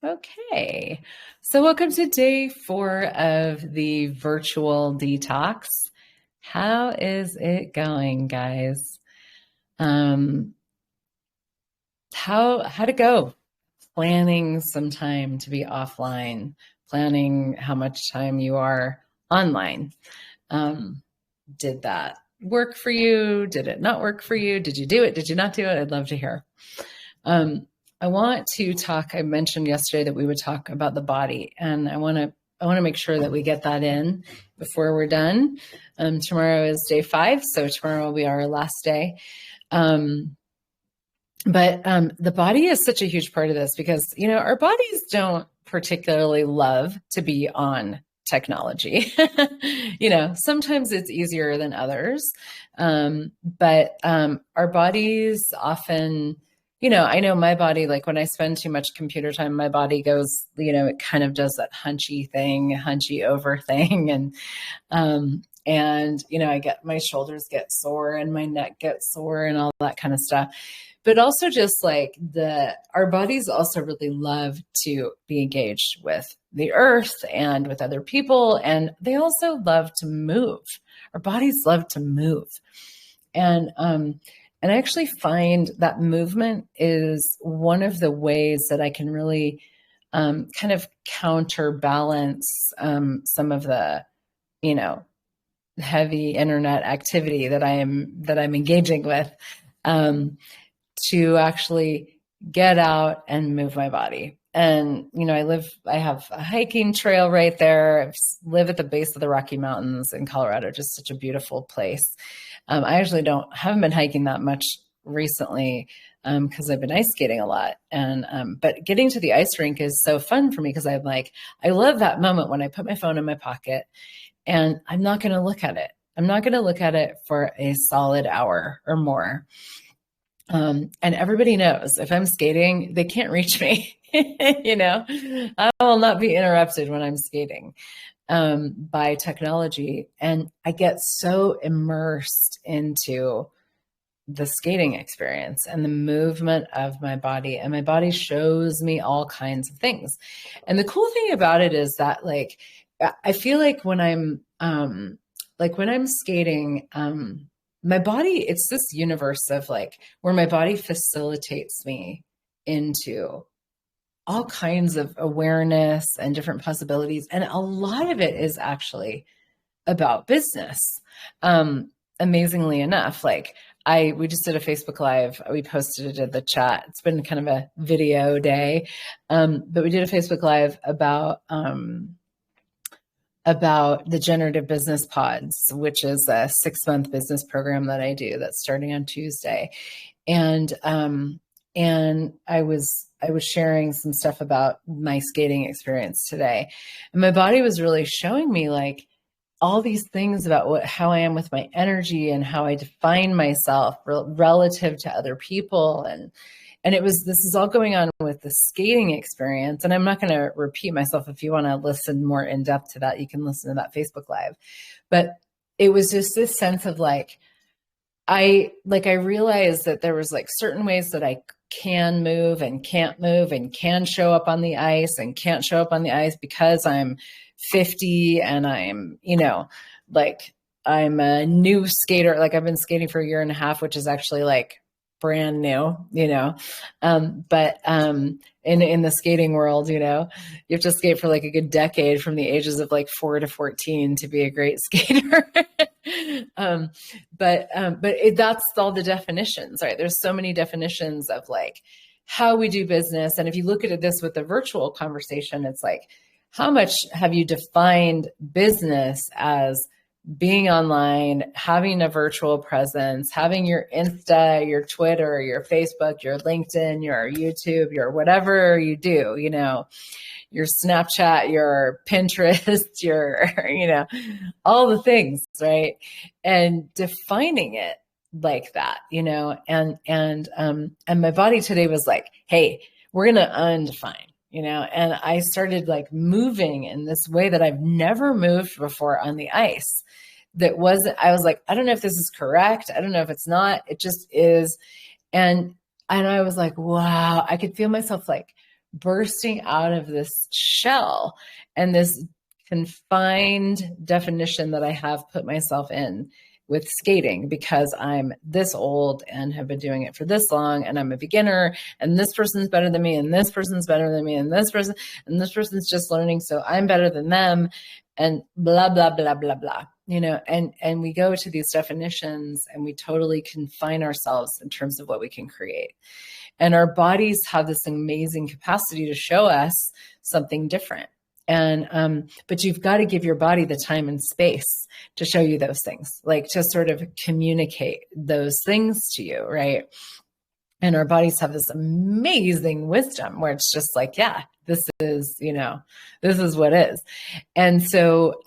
Okay. So welcome to day 4 of the virtual detox. How is it going, guys? Um, how'd it go? Planning some time to be offline, planning how much time you are online. Did that work for you? Did it not work for you? Did you do it? Did you not do it? I'd love to hear. I want to talk. I mentioned yesterday that we would talk about the body, and I want to make sure that we get that in before we're done. Tomorrow is day 5, so tomorrow will be our last day. But the body is such a huge part of this because, our bodies don't particularly love to be on technology. Sometimes it's easier than others. But our bodies often, I know my body, like when I spend too much computer time, my body goes, it kind of does that hunchy over thing. And my shoulders get sore and my neck gets sore and all that kind of stuff. But also just like our bodies also really love to be engaged with the earth and with other people. And they also love to move. Our bodies love to move. And I actually find that movement is one of the ways that I can really kind of counterbalance some of the, heavy internet activity that I'm engaging with. To actually get out and move my body. And, I have a hiking trail right there. I live at the base of the Rocky Mountains in Colorado, just such a beautiful place. I actually haven't been hiking that much recently because I've been ice skating a lot. But getting to the ice rink is so fun for me because I love that moment when I put my phone in my pocket and I'm not going to look at it. I'm not going to look at it for a solid hour or more. And everybody knows if I'm skating, they can't reach me. I will not be interrupted when I'm skating by technology. And I get so immersed into the skating experience and the movement of my body. And my body shows me all kinds of things. And the cool thing about it is that, like, I feel like when I'm skating, my body, it's this universe of like where my body facilitates me into all kinds of awareness and different possibilities. And a lot of it is actually about business. Amazingly enough, we just did a Facebook Live. We posted it in the chat. It's been kind of a video day. But we did a Facebook Live about the Generative Business Pods, which is a 6-month business program that I do that's starting on Tuesday. And I was sharing some stuff about my skating experience today. And my body was really showing me like all these things about how I am with my energy and how I define myself relative to other people. And this is all going on with the skating experience. And I'm not going to repeat myself. If you want to listen more in depth to that, you can listen to that Facebook Live. But it was just this sense of I realized that there was like certain ways that I can move and can show up on the ice and can't show up on the ice because I'm 50 and I'm a new skater. Like I've been skating for a year and a half, which is actually like brand new, but in the skating world, you have to skate for like a good decade from the ages of like 4 to 14 to be a great skater. That's all the definitions, right? There's so many definitions of like how we do business. And if you look at this with the virtual conversation, it's like, how much have you defined business as being online, having a virtual presence, having your Insta, your Twitter, your Facebook, your LinkedIn, your YouTube, your whatever you do, your Snapchat, your Pinterest, your, all the things, right? And defining it like that, and my body today was like, hey, we're going to undefine. And I started like moving in this way that I've never moved before on the ice. I was like, I don't know if this is correct. I don't know if it's not, it just is. And I was like, wow, I could feel myself like bursting out of this shell and this confined definition that I have put myself in with skating, because I'm this old and have been doing it for this long, and I'm a beginner, and this person's better than me, and this person's better than me, and this person's just learning, so I'm better than them, and blah, blah, blah, blah, blah, and we go to these definitions and we totally confine ourselves in terms of what we can create. And our bodies have this amazing capacity to show us something different. And, but you've got to give your body the time and space to show you those things, like to sort of communicate those things to you. Right. And our bodies have this amazing wisdom where it's just like, yeah, this is, this is what is. And so,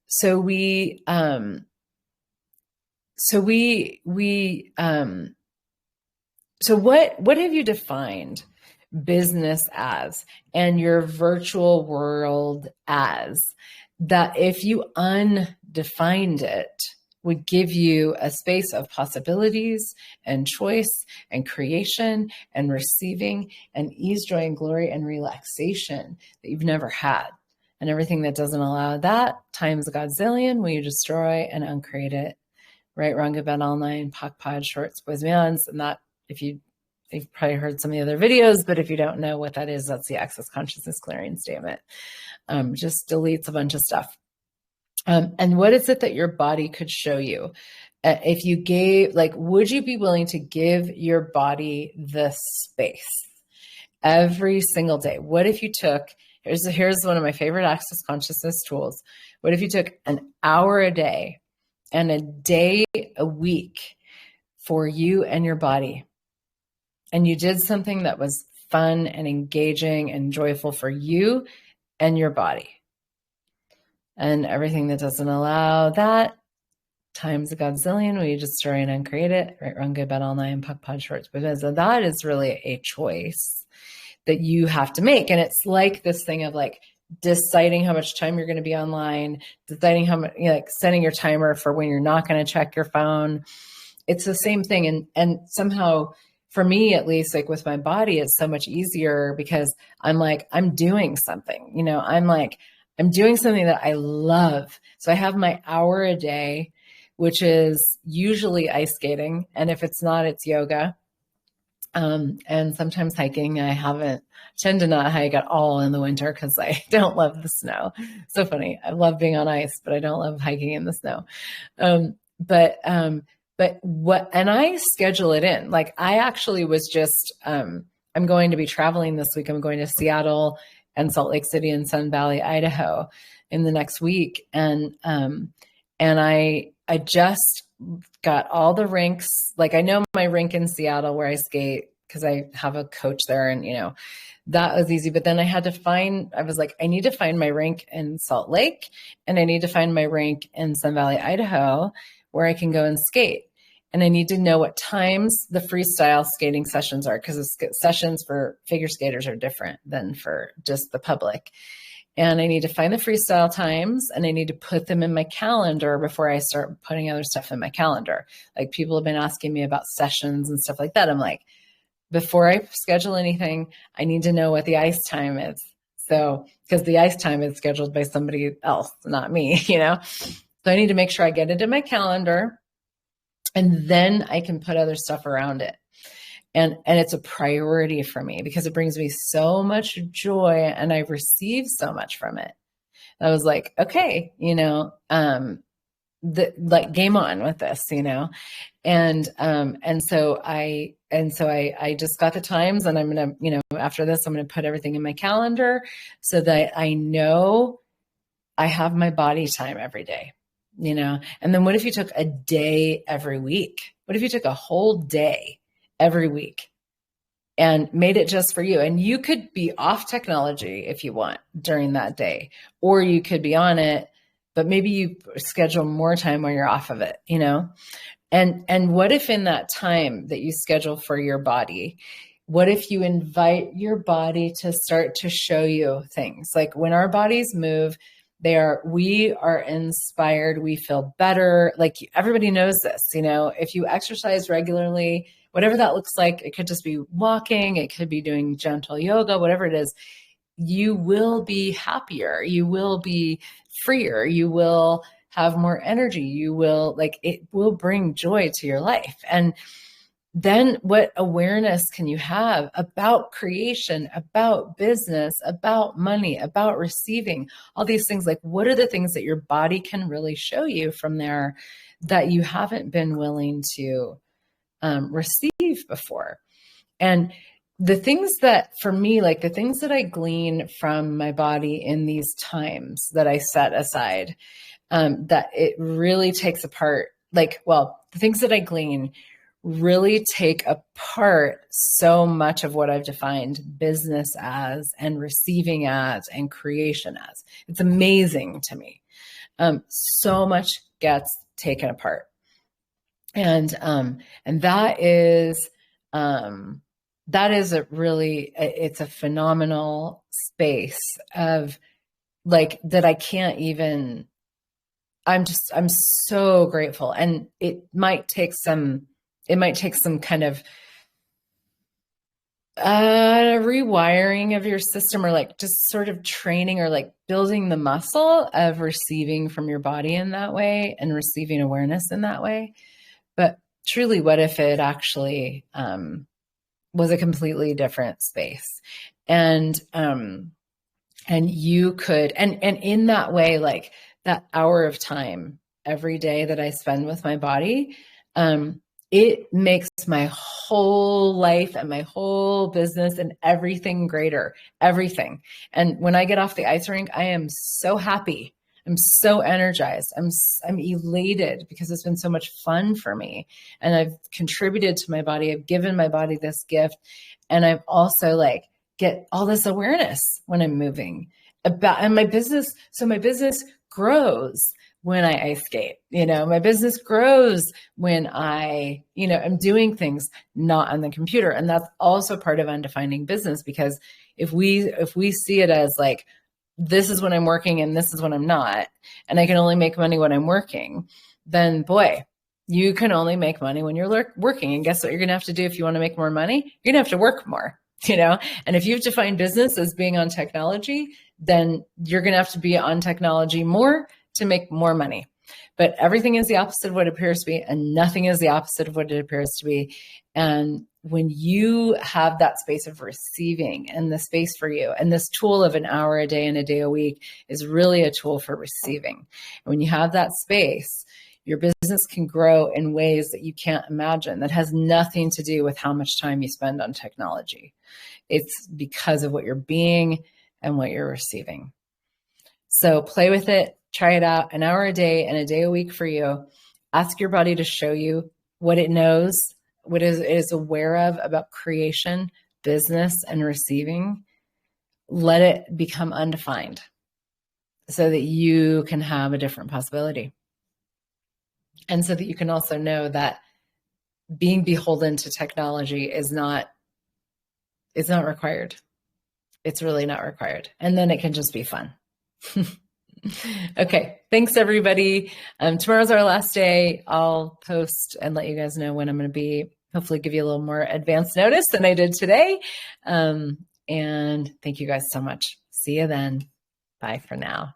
so what have you defined business as and your virtual world as, that if you undefined it would give you a space of possibilities and choice and creation and receiving and ease, joy, and glory and relaxation that you've never had? And everything that doesn't allow that times a godzillion, will you destroy and uncreate it? Right, wrong, good, bad, all nine, POC, pod, shorts, boys, beyonds. And that, you've probably heard some of the other videos, but if you don't know what that is, that's the Access Consciousness Clearing Statement. Just deletes a bunch of stuff. And what is it that your body could show you? If you gave, would you be willing to give your body the space every single day? What if you took, here's one of my favorite Access Consciousness tools. What if you took an hour a day and a day a week for you and your body, and you did something that was fun and engaging and joyful for you and your body? And everything that doesn't allow that times a godzillion, will you destroy and uncreate it? Right, wrong, good, bad, all nine, puck, pod, shorts, because that is really a choice that you have to make. And it's like this thing of deciding how much time you're going to be online, deciding how much, setting your timer for when you're not going to check your phone. It's the same thing. And somehow, for me, at least, with my body, it's so much easier because I'm doing something, I'm doing something that I love. So I have my hour a day, which is usually ice skating. And if it's not, it's yoga. And sometimes hiking. I tend to not hike at all in the winter because I don't love the snow. So funny. I love being on ice, but I don't love hiking in the snow. But I schedule it in. I actually was just, I'm going to be traveling this week. I'm going to Seattle and Salt Lake City and Sun Valley, Idaho in the next week. And I just got all the rinks. I know my rink in Seattle where I skate because I have a coach there, and, that was easy. But then I was like, I need to find my rink in Salt Lake, and I need to find my rink in Sun Valley, Idaho, where I can go and skate. And I need to know what times the freestyle skating sessions are, because the sessions for figure skaters are different than for just the public. And I need to find the freestyle times, and I need to put them in my calendar before I start putting other stuff in my calendar. People have been asking me about sessions and stuff like that. I'm like, before I schedule anything, I need to know what the ice time is. So, because the ice time is scheduled by somebody else, not me, So I need to make sure I get it in my calendar, and then I can put other stuff around it. And it's a priority for me because it brings me so much joy, and I receive so much from it. I was like, okay, game on with this, and so I just got the times, and I'm going to, after this, I'm going to put everything in my calendar so that I know I have my body time every day, and then what if you took a day every week? What if you took a whole day every week and made it just for you? And you could be off technology if you want during that day, or you could be on it, but maybe you schedule more time when you're off of it, And what if in that time that you schedule for your body, what if you invite your body to start to show you things? When our bodies move, we are inspired, we feel better. Everybody knows this, if you exercise regularly, whatever that looks like. It could just be walking, it could be doing gentle yoga, whatever it is. You will be happier. You will be freer. You will have more energy. You will, like, it will bring joy to your life. And then what awareness can you have about creation, about business, about money, about receiving, all these things? Like, what are the things that your body can really show you from there that you haven't been willing to receive before? And the things that, for me, like the things that I glean from my body in these times that I set aside, that it really takes apart, like, well, the things that I glean really take apart so much of what I've defined business as and receiving as and creation as. It's amazing to me. So much gets taken apart. And that is a really, it's a phenomenal space of, like, that I can't even, I'm so grateful. And it might take some kind of rewiring of your system, or like just sort of training, or like building the muscle of receiving from your body in that way and receiving awareness in that way. But truly, what if it actually was a completely different space? And you could, and in that way, like that hour of time every day that I spend with my body, it makes my whole life and my whole business and everything greater, everything. And when I get off the ice rink, I am so happy. I'm so energized. I'm elated because it's been so much fun for me. And I've contributed to my body. I've given my body this gift. And I've also, like, get all this awareness when I'm moving about, and my business. So my business grows when I ice skate. My business grows when I, am doing things not on the computer. And that's also part of undefining business, because if we see it as like, this is when I'm working and this is when I'm not, and I can only make money when I'm working, then boy, you can only make money when you're working. And guess what you're going to have to do if you want to make more money? You're going to have to work more, And if you've defined business as being on technology, then you're going to have to be on technology more to make more money. But everything is the opposite of what it appears to be, and nothing is the opposite of what it appears to be. And when you have that space of receiving and the space for you, and this tool of an hour a day and a day a week is really a tool for receiving. And when you have that space, your business can grow in ways that you can't imagine. That has nothing to do with how much time you spend on technology. It's because of what you're being and what you're receiving. So play with it. Try it out. An hour a day and a day a week for you. Ask your body to show you what it knows, what it is aware of about creation, business, and receiving. Let it become undefined so that you can have a different possibility. And so that you can also know that being beholden to technology is not required. It's really not required. And then it can just be fun. Okay. Thanks, everybody. Tomorrow's our last day. I'll post and let you guys know when I'm going to be, hopefully give you a little more advance notice than I did today. And thank you guys so much. See you then. Bye for now.